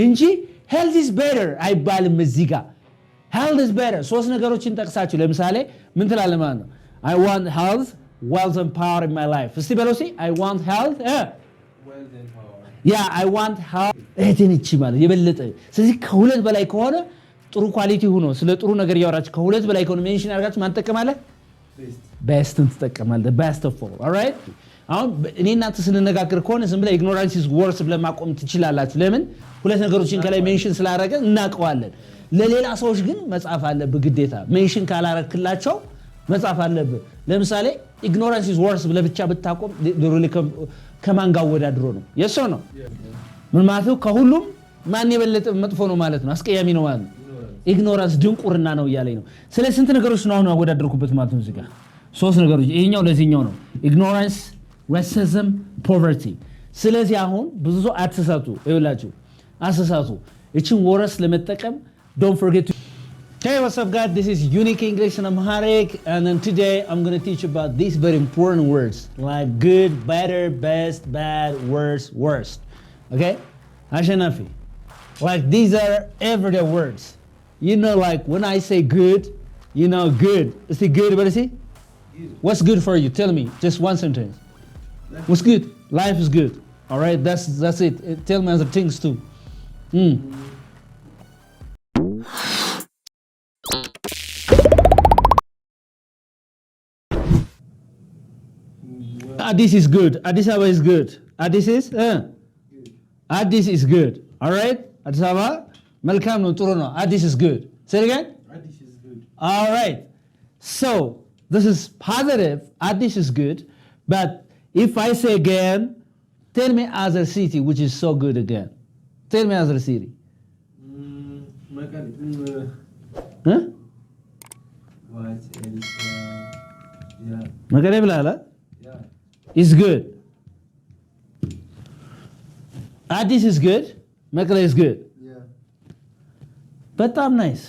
እንጂ health is better አይባልም እዚህ ጋር health is better ሶስት ነገሮችን ጠቅሳችሁ ለምሳሌ ምን ትላለህ ማለት ነው I want health wealth and power in my life እስቲ በለው እስቲ I want health wealth and power yeah I want health እህትንቺ ማለት የበለጠ ስለዚህ ከሁለት በላይ ከሆነ ጥሩ ኳሊቲ ሆኖ ስለ ጥሩ ነገር ያወራችሁ ከሁለት በላይ ከሆነ ሜንሽን አድርጋችሁ ማን ተጠቀማለህ best ተጠቀማለህ best of all all right አሁን እኔ እናንተ ስንነጋገር ከሆነ ዝም ብለ ignorance is worse ብለ ማቆም ትችላላችሁ ለምን ሁለት ነገሮችን ከላይ ሜንሽን ስላደረገ እናቀዋለን ለሌላ ሰዎች ግን መጻፍ አለብህ ግዴታ ሜንሽን ካላረክላቸው መጻፍ አለብህ ለምሳሌ ignorance is worse ብለ ብቻ ብታቆም ዶሮሊ ከማን ጋር ወዳድሮ ነው የሶ ነው ምን ማለት ነው ከሁሉም ማን የበለጠ መጥፎ ነው ማለት ነው አስቀያሚ ነው ማለት ነው ignorance ድንቁርና ነው እያለኝ ነው ስለዚህ ስንት ነገሮች ነው አሁን አወዳድርኩበት ማለት ነው እዚህ ጋር ሶስት ነገሮች ይሄኛው ለዚህኛው ነው ignorance racism poverty ስለዚህ አሁን ብዙ ሰው አትሳቱ ይኸውላችሁ አትሳቱ እቺን ወረስ ለመጠቀም don't forget to Hey what's up guys this is Unique English and Amharic and then today I'm going to teach you about these very important words like good better best bad worse worst okay Ashanafi like these are everyday words you know like when I say good you know good is it good what is it what's good for you tell me just one sentence what's good life is good all right that's it tell me other things too Addis is good Addis Ababa is good Addis is Addis is good all right Addis Ababa መልካም ነው ጥሩ ነው Addis is good say it again Addis is good all right so this is positive Addis is good but if I say again tell me other city which is so good again tell me other city huh Makale bilala is good Addis is good Makale is good yeah but I'm nice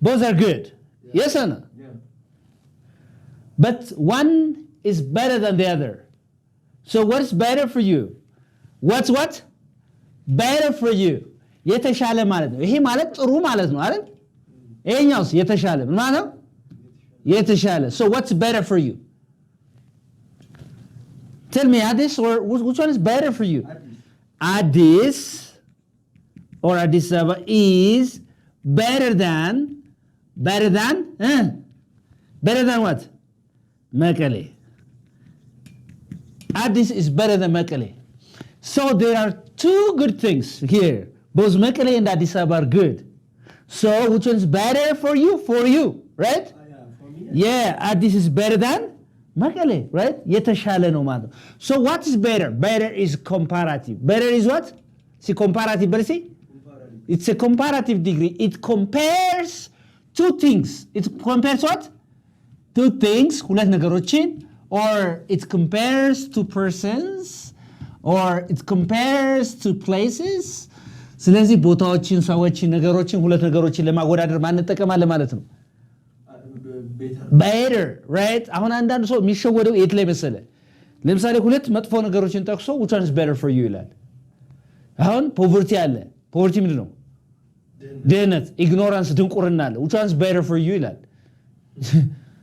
both are good yeah. Yes or no yeah but one is better than the other so what's better for you what's what better for you የተሻለ ማለት ነው ይሄ ማለት ጥሩ ማለት ነው አይደል ይሄኛውስ የተሻለ ማለት ነው የተሻለ so what's better for you tell me Addis or which one is better for you Addis or Addis Ababa is better than better than what Mekelle Addis is better than Mekelle so there are two good things here both Mekelle and Addis Ababa are good so which one is better for you right yeah Addis is better than Mekelle right የተሻለ ነው ማለት ነው so what is better is comparative better is what see comparative but see it's a comparative degree it compares two things it compares what two things ሁለት ነገሮችን or it compares two persons or it compares two places ስለዚህ ቦታዎችን ሰዎችን ነገሮችን ሁለት ነገሮችን ለማወዳደር ማን እንጠቀማለን ማለት ነው better right አሁን አንዳንድ ሰው የሚሸወደው የት ላይ መሰለ ለምሳሌ ሁለት መጥፎ ነገሮችን ጠቅሶ which one is better for you ይላል አሁን poverty አለ poverty ምንድን ነው ድህነት ignorance ድንቁርና አለ which one is better for you ይላል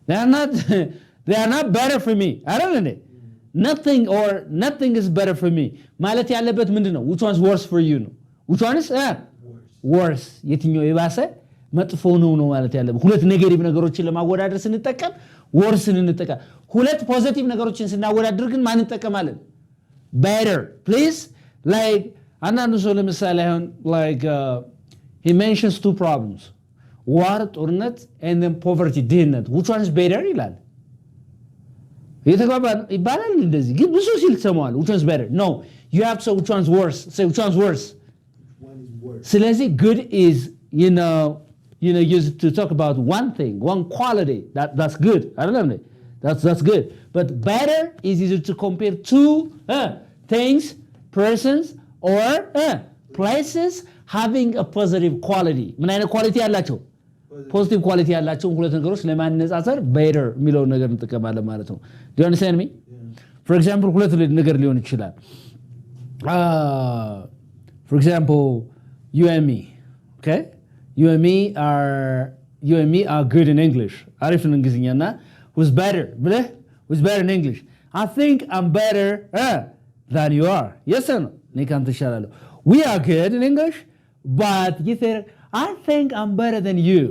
they are not better for me አይደል nothing is better for me ማለት ያለበት ምንድን ነው which one is worse for you ነው which one is worse የትኛው የባሰ መጥፎ ነው ማለት ያለበት ሁለት ኔጌቲቭ ነገሮችን ለማወዳደር ስንጠቀም ወርስን እንጠቀም ሁለት ፖዚቲቭ ነገሮችን ስናወዳደር ግን ማን እንጠቀማለን better please like አንዳንዱ ሰው ለምሳሌ አሁን like he mentions two problems war ጦርነት and then poverty ድህነት which one is better ይላል የተግባባ ይባላል እንደዚህ ግን ብዙ ሲል ተሰማዋል which one is better no you have to say which one is worse say which one is worse ስለዚህ good is you know used to talk about one thing one quality that's good I don't know that's good but better is used to compare two things persons or places having a positive quality ምን አይነት ኳሊቲ ያላቸው ፖዚቲቭ ኳሊቲ ያላቸው ሁለት ነገሮች ለማነጻጸር better የሚለው ነገር እንጠቀማለን ማለት ነው do you understand me for example ሁለት ነገር ሊሆን ይችላል for example, you and me, okay? You and me are good in English. አሪፍ ነው እንግሊዝኛና who's better ብለህ who's better in English? I think I'm better than you are. Yes or no? እኔ ካንተ እሻላለሁ. We are good in English, but you say I think I'm better than you.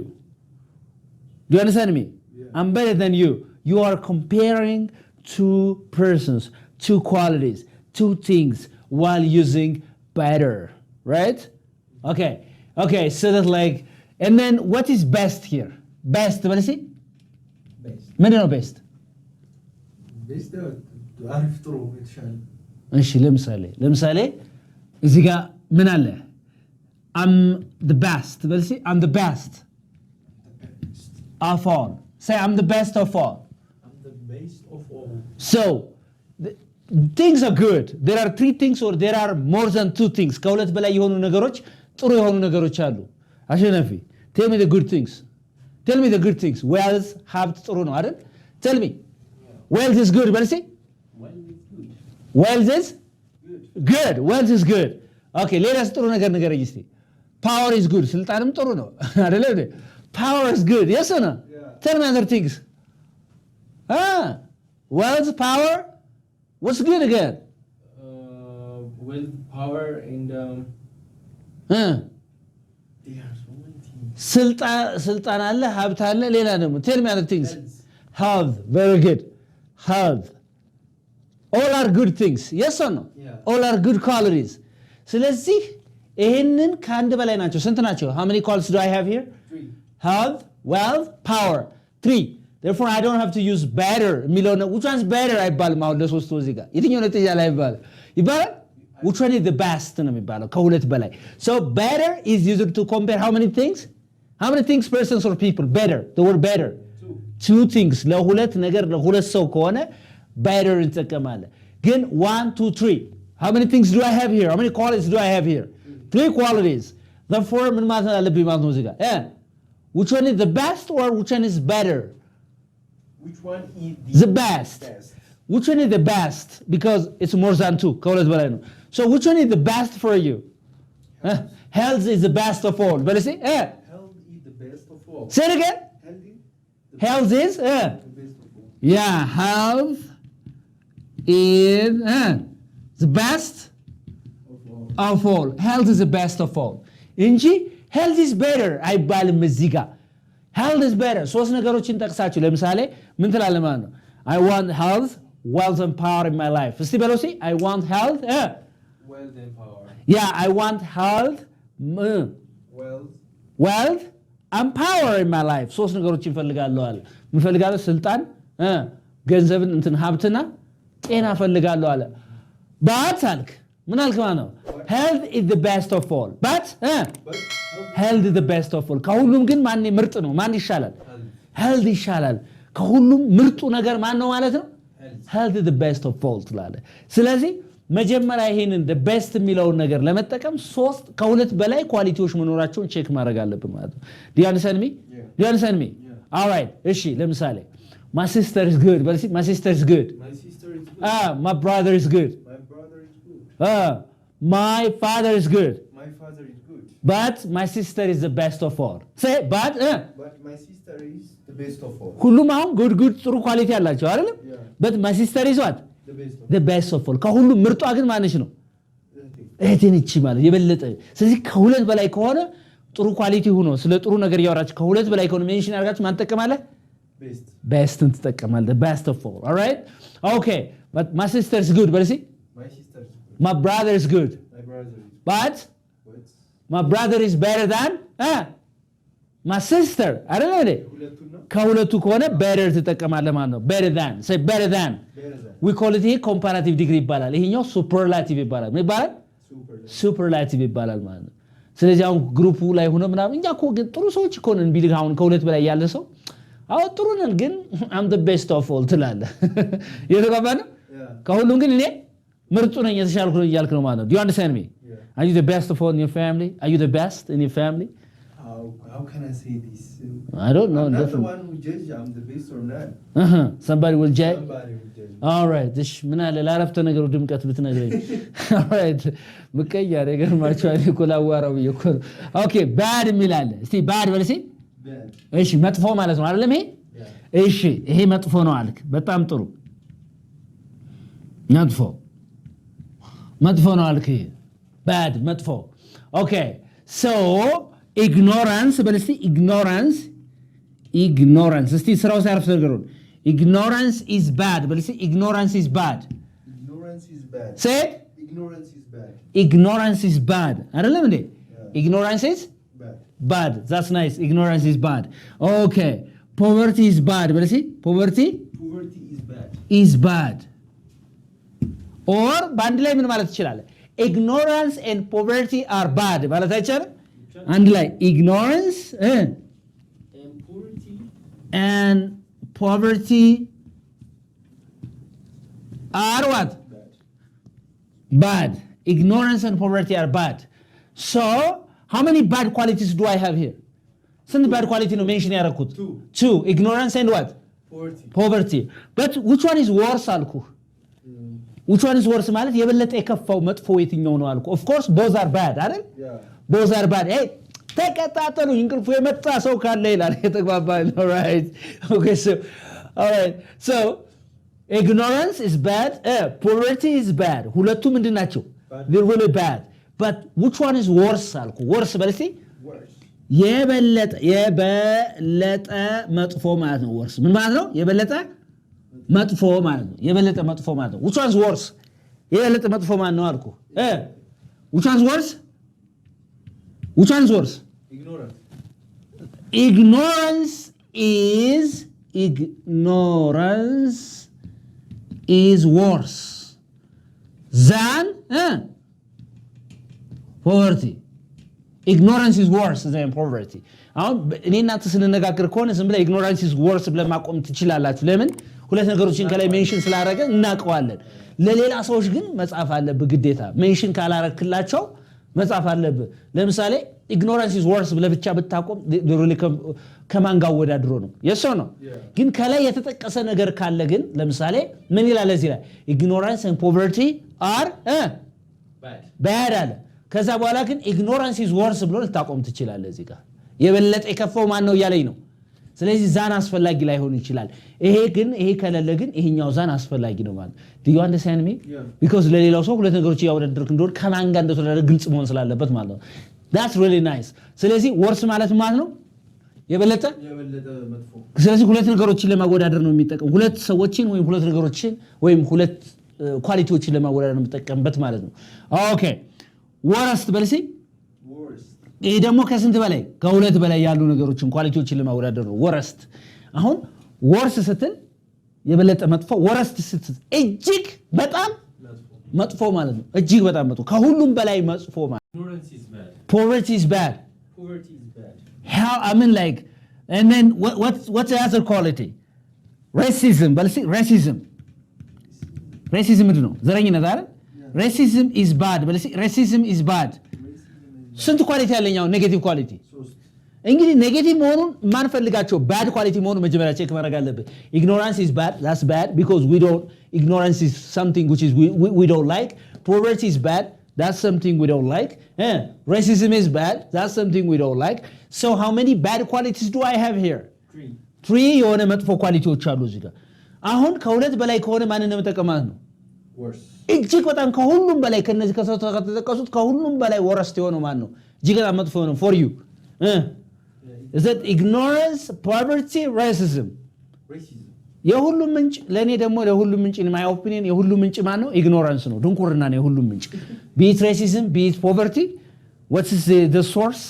Do you understand me? Yeah. I'm better than you. You are comparing two persons, two qualities, two things while using better, right? Okay, so that's like, and then what is best here? Best, what is it? Best. ምንድን ነው best? Best አሪፍ ጥሩ የተሻለ። እሺ ለምሳሌ እዚህ ጋር ምን አለ? I'm the best. Well, see, I'm the best of all. Say, I'm the best of all. I'm the best of all. So, things are good. There are three things or there are more than two things. ከሁለት በላይ የሆኑ ነገሮች ጥሩ የሆኑ ነገሮች አሉ። አሸናፊ, tell me the good things. Tell me the good things. Wealth, ሀብት ጥሩ ነው አይደል? Tell me. Wealth is good. Well, see? Wealth is good. Wealth is good. Okay, ሌላስ ጥሩ ነገር ንገረኝ እስቲ። Power is good. ስልጣንም ጥሩ ነው አይደል? Power is good. Yes or no? Yeah. Tell me other things. Wealth, power. What's good again? Wealth, power, and there are so many things. ስልጣን አለ፣ ሀብት አለ፣ ሌላ ደግሞ tell me other things. Health. Very good. Health. All are good things. Yes or no? Yeah. All are good qualities. ስለዚህ ይሄንን ከአንድ በላይ ናቸው። ስንት ናቸው? How many qualities do I have here? 3. Health, wealth, power. 3. Therefore I don't have to use better የሚለው ነው። which one's better አይባልም። አሁን ለሶስቱ እዚህ ጋር የትኛው ነው የተሻለ አይባልም። ይባላል which one is the best ነው የሚባለው ከሁለት በላይ። So better is used to compare how many things? How many things, persons or people? Better. The word better. 2 things. ለሁለት ነገር ለሁለት ሰው ከሆነ better እንጠቀማለን። ግን 1 2 3. How many things do I have here? How many qualities do I have here? 3 qualities. Therefore ምን ማለት አለብኝ ማለት ነው እዚህ ጋር? Which one is the best or which one is better? Which one is the best? Which one is the best? Because it's more than 2. ከሁለት በላይ ነው. So which one is the best for you? Health is the best of all. But see? Health is the best of all. Say it again. Health is the best of all. Yeah, health is the best of all. Health is the best of all. እንጂ health is better አይባልም እዚህ ጋር። health is better ሶስት ነገሮችን ጠቅሳችሁ ለምሳሌ ምን ትላለህ ማለት ነው? I want health, wealth and power in my life. እስቲ በለው እስቲ I want health, Wealth and power. yeah, I want health, wealth and power in my life. ሶስት ነገሮችን እፈልጋለሁ አለ። ምን እፈልጋለሁ? ስልጣን፣ ገንዘብን፣ እንትን ሀብትና ጤና እፈልጋለሁ አለ። but አልክ ምን አልክ ማለት ነው? health is the best of all. but health is the best of all. ከሁሉም ግን ማን ምርጥ ነው? ማን ይሻላል? health ይሻላል። ከሁሉም ምርጡ ነገር ማን ነው ማለት ነው? health is the best of all ትላለህ። ስለዚህ መጀመሪያ ይሄንን the best የሚለውን ነገር ለመጠቀም ሶስት ከሁለት በላይ ኳሊቲዎች መኖራቸውን ቼክ ማድረግ አለብን ማለት ነው። do you understand me? Do you understand me? All right. እሺ ለምሳሌ my sister is good. but my sister is good. My sister is good. My brother is good. My brother is good. My father is good. My father is good. But my sister is the best of all. Say but But my sister is the best of all. ሁሉም አሁን good ጥሩ ኳሊቲ አላቸው አይደል? but my sister is what? The best of all. ከሁሉም ምርጧ ግን ማነች ነው? እህቴ ነች ማለት የበለጠ። ስለዚህ ከሁለት በላይ ከሆነ ጥሩ ኳሊቲ ሆኖ ስለ ጥሩ ነገር ያወራችሁ ከሁለት በላይ ከሆነ ሜንሽን አድርጋችሁ ማን ትጠቀማለህ? best ትጠቀማለህ። the best of all. All right? Okay. But my sister is good. But see? My sister is good. My brother is good. My brother is good. But my brother is better than my sister. I don't know. ከሁለቱ ከሆነ better ትጠቀማለህ ማለት ነው። better than. Say better than. We call it comparative degree ይባላል። ይሄኛው superlative ይባላል። ምን ይባላል? superlative ይባላል ማለት ነው። ስለዚህ አሁን ግሩፑ ላይ ሆነ ምናምን እኛ እኮ ግን ጥሩ ሰዎች እኮ ነን ቢልህ አሁን ከሁለት በላይ ያለ ሰው አዎ ጥሩ ነን ግን I'm the best of all ትላለህ። የተባባነ ከሁሉም ግን እኔ ምርጡ ነኝ የተሻልኩ ነኝ እያልክ ነው ማለት ነው። Do you understand me? Are you the best of all in your family? Are you the best in your family? how can I say this? I don't know. I'm not the Definitely. one who judge I'm the best or not. Somebody will judge. Somebody will judge. All right. እሺ ምን አለ ላረፍተ ነገሩ ድምቀት ብትነግረኝ። All right. ምቀያ ነገር ማቻለ ኮላዋራው ይኮ ኦኬ ባድ የሚል አለ። እስቲ ባድ በል እስቲ። Bad. እሺ መጥፎ ማለት ነው አይደለም ይሄ? እሺ ይሄ መጥፎ ነው አልክ። በጣም ጥሩ መጥፎ ነው አልክ። ባድ መጥፎ ኦኬ so ignorance በል እስቲ ignorance እስቲ ስራው ሲያርፍ ነገሩን ignorance is bad በል እስቲ ignorance is bad say ignorance is bad አይደለም እንዴ ignorance is bad that's nice ignorance is bad okay poverty is bad በል እስቲ poverty is bad or ባንድ ላይ ምን ማለት ይችላል ignorance and poverty are bad ማለት አይቻልም አንድ ላይ ignorance and poverty are what bad ignorance and poverty are bad so how many bad qualities do I have here some bad quality no mention ያረኩት two ignorance and what poverty but which one is worse አልኩ which one is worse ማለት የበለጠ የከፋው መጥፎ የትኛው ነው አልኩ of course both are bad አይደል both are bad hey ተከታተሉ እንቅልፉ የመጣ ሰው ካለ ይላል የተግባባን all right okay so all right so ignorance is bad poverty is bad ሁለቱ ምንድናቸው they're really bad but which one is worse አልኩ worse በልሲ የበለጠ መጥፎ ማለት ነው worse ምን ማለት ነው የበለጠ መጥፎ ማለት ነው የበለጠ መጥፎ ማለት ነው which one is worse የበለጠ መጥፎ ማለት ነው አልኩ which one is worse which one is worse ignorance is worse than poverty ignorance is worse than poverty አሁን እኔና ተስነነጋገር ከሆነ ዝም ብለ ignorance is worse ብለ ማቆም ትችላላችሁ ለምን ሁለት ነገሮችን ከላይ ሜንሽን ስላደረገ እናቀዋለን ለሌላ ሰዎች ግን መጻፍ አለበት ግዴታ ሜንሽን ካላረክላቸው መጻፍ አለበት ለምሳሌ ignorance is worse ብለ ብቻ ብታቆም ሪሊ ከማን ጋር ወዳድሮ ነው የሶ ነው ግን ከላይ የተጠቀሰ ነገር ካለ ግን ለምሳሌ ምን ይላል እዚህ ላይ ignorance and poverty are bad አለ ከዛ በኋላ ግን ignorance is worse ብሎ ልታቆም ትችላለህ እዚህ ጋር የበለጠ የከፋው ማን ነው ያለኝ ነው ስለዚህ ዛን አስፈላጊ ላይሆን ይችላል ይሄ ከሌለ ግን ይሄኛው ዛን አስፈላጊ ነው ማለት do you understand me because ለሌላው ሰው ሁለት ነገሮች ያወዳደርክ እንደሆነ ከማን ጋር እንደተወዳደረ ግልጽ መሆን ስላለበት ማለት ነው that's really nice ስለዚህ worse ማለት ማለት ነው የበለጠ መጥፎ ስለዚህ ሁለት ነገሮችን ለማወዳደር ነው የሚጠቀም ሁለት ሰዎችን ወይም ሁለት ነገሮችን ወይም ሁለት ኳሊቲዎችን ለማወዳደር ነው የሚጠቀምበት ማለት ነው ኦኬ worst በልሲ ይሄ ደግሞ ከስንት በላይ ከሁለት በላይ ያሉ ነገሮችን ኳሊቲዎችን ለማወዳደር ነው worst አሁን worst ስትል የበለጠ መጥፎ worst ስትል እጅግ በጣም መጥፎ ማለት ነው እጅግ በጣም መጥፎ ከሁሉም በላይ መጥፎ ማለት poverty is bad how I mean like and then what's the other quality racism ምንድን ነው ዘረኝነት አይደል racism is bad racism is bad ስንት ኳሊቲ ያለኛው ኔጌቲቭ ኳሊቲ እንግዲህ ኔጌቲቭ መሆኑን ማን ፈልጋቸው ባድ ኳሊቲ መሆኑን መጀመሪያ ቼክ ማድረግ አለበት ignorance is bad that's bad because ignorance is something which is we don't like poverty is bad that's something we don't like racism is bad that's something we don't like so how many bad qualities do I have here 3 የሆነ መጥፎ ኳሊቲዎች አሉ እዚህ ጋር አሁን ከሁለት በላይ ከሆነ ማንን ነው መጠቀማት ነው worse እጅግ በጣም ከሁሉም በላይ ከነዚህ ከተጠቀሱት ከሁሉም በላይ ወረስት የሆነው ማን ነው እጅግ በጣም መጥፎ ነው for you is that ignorance poverty racism የሁሉም ምንጭ ለኔ ደግሞ ለሁሉም ምንጭ in my opinion የሁሉም ምንጭ ማን ነው ignorance ነው ድንቁርና ነው የሁሉም ምንጭ be it racism be it poverty what is the source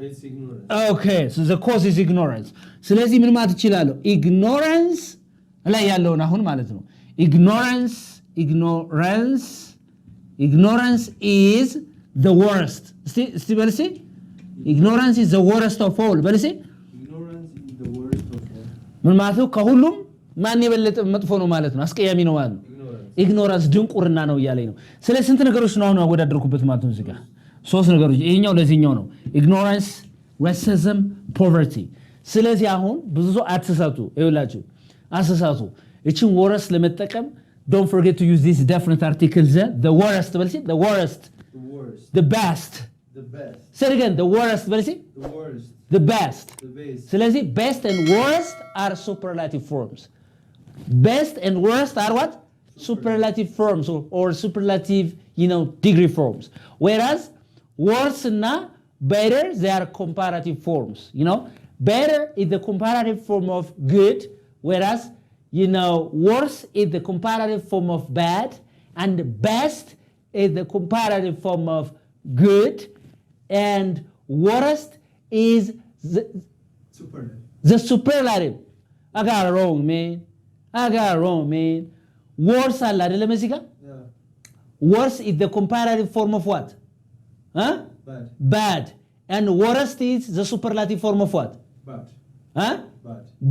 it's ignorance okay so the cause is ignorance ስለዚህ ምን ማለት ይችላል ignorance ላይ ያለውን አሁን ማለት ነው ignorance is the worst እስቲ በልሲ ignorance is the worst of all በልሲ ignorance is the worst of all ምን ማለት ነው ከሁሉም ማን የበለጠ መጥፎ ነው ማለት ነው አስቀያሚ ነው ማለት ነው ignorance ድንቁርና ነው እያለኝ ነው ስለዚህ ስንት ነገሮች ነው አሁን አወዳደርኩበት ማለት ነው እዚህ ጋር ሶስት ነገሮች ይሄኛው ለዚህኛው ነው ignorance racism, poverty. ስለዚህ አሁን ብዙ ሰው አትሳቱ ይውላችሁ አትሳቱ እቺን worst ለመጠቀም don't forget to use these definite articles the worst በልሲ the worst the best say it again the worst በልሲ the best ስለዚህ best and worst are superlative forms best and worst are what superlative forms or superlative degree forms whereas worse እና better they are comparative forms better is the comparative form of good whereas worse is the comparative form of bad and best is the comparative form of good and worst is the superlative I got it wrong man worse አለ አይደለም እዚህ ጋር worse is the comparative form of what bad and worst is the superlative form of what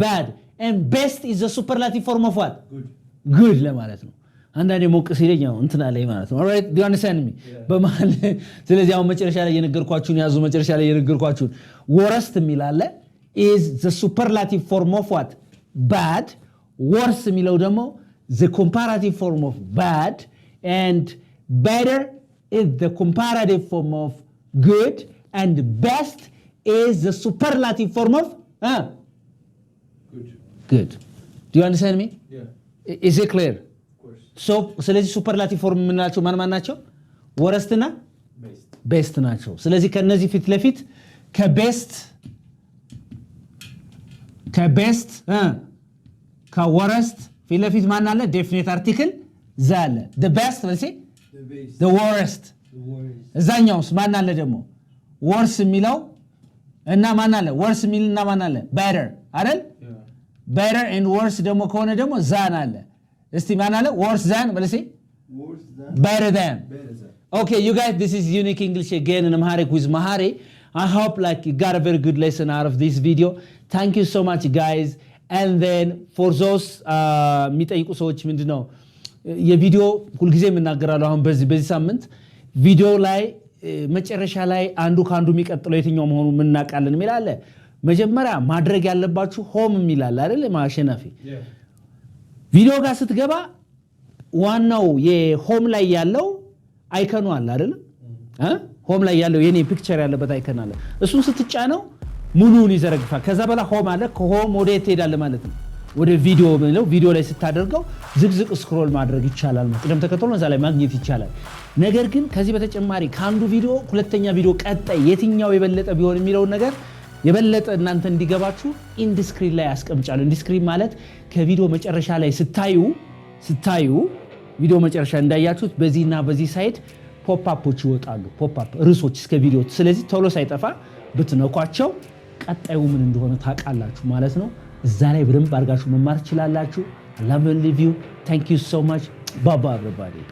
bad and best is the superlative form of what good ለማለት ነው አንዳንዴ ሞቅ ሲለኝ እንትና ላይ ማለት ነው alright do you understand me በመሃል ስለዚህ አሁን መጨረሻ ላይ የነገርኳችሁን ያዙ መጨረሻ ላይ የነገርኳችሁን worst የሚላለ is the superlative form of what bad worse የሚለው ደግሞ the comparative form of bad and better is the comparative form of good and best is the superlative form of good do you understand me is it clear so ስለዚህ superlative form ምንላቸው ማን ናቸው worst እና best ናቸው ስለዚህ ከነዚህ ፊት ለፊት ከbest ከworst ፊት ለፊት ማን አለ definite article ዛለ the best let's say the worst እዛኛውስ ማን አለ ደግሞ worse የሚለው እና ማን አለ worse የሚልና ማን አለ better አይደል better and worse ደግሞ ከሆነ ደግሞ ዛን አለ እስቲ ማን አለ worse than let's say better than okay you guys this is unique english again in Amharic with Mahari I hope like you got a very good lesson out of this video thank you so much guys and then for those የሚጠይቁ ሰዎች ምንድነው የቪዲዮ ሁልጊዜ የምናገራለሁ አሁን በዚህ ሳምንት ቪዲዮ ላይ መጨረሻ ላይ አንዱ ካንዱ የሚቀጥለው የትኛው መሆኑ ምናቃለን ሚላለ መጀመሪያ ማድረግ ያለባችሁ ሆም ሚላል አይደል ማሸናፊ ቪዲዮ ጋር ስትገባ ዋናው የሆም ላይ ያለው አይከኑ አለ አይደል ሆም ላይ ያለው የኔ ፒክቸር ያለበት አይከን አለ እሱን ስትጫነው ሙሉውን ይዘረግፋል ከዛ በኋላ ሆም አለ ከሆም ወደ ትሄዳለ ማለት ነው ወደ ቪዲዮ ነው ቪዲዮ ላይ ስታደርገው ዝግዝቅ ስክሮል ማድረግ ይቻላል ቅደም ተከተሉን እዛ ላይ ማግኘት ይቻላል ነገር ግን ከዚህ በተጨማሪ ካንዱ ቪዲዮ ሁለተኛ ቪዲዮ ቀጣይ የትኛው የበለጠ ቢሆን የሚለው ነገር የበለጠ እናንተ እንዲገባችሁ ኢንድ ስክሪን ላይ አስቀምጫለሁ ኢንድ ስክሪን ማለት ከቪዲዮ መጨረሻ ላይ ስታዩ ቪዲዮ መጨረሻ እንዳያችሁት በዚህና በዚህ ሳይድ ፖፕ አፖች ይወጣሉ ፖፕ አፕ ርዕሶች እስከ ቪዲዮ ስለዚህ ቶሎ ሳይጠፋ ብትነኳቸው ቀጣዩ ምን እንደሆነ ታውቃላችሁ ማለት ነው እዛ ላይ በደንብ አድርጋችሁ መማር ትችላላችሁ I love and leave you thank you so much bye bye everybody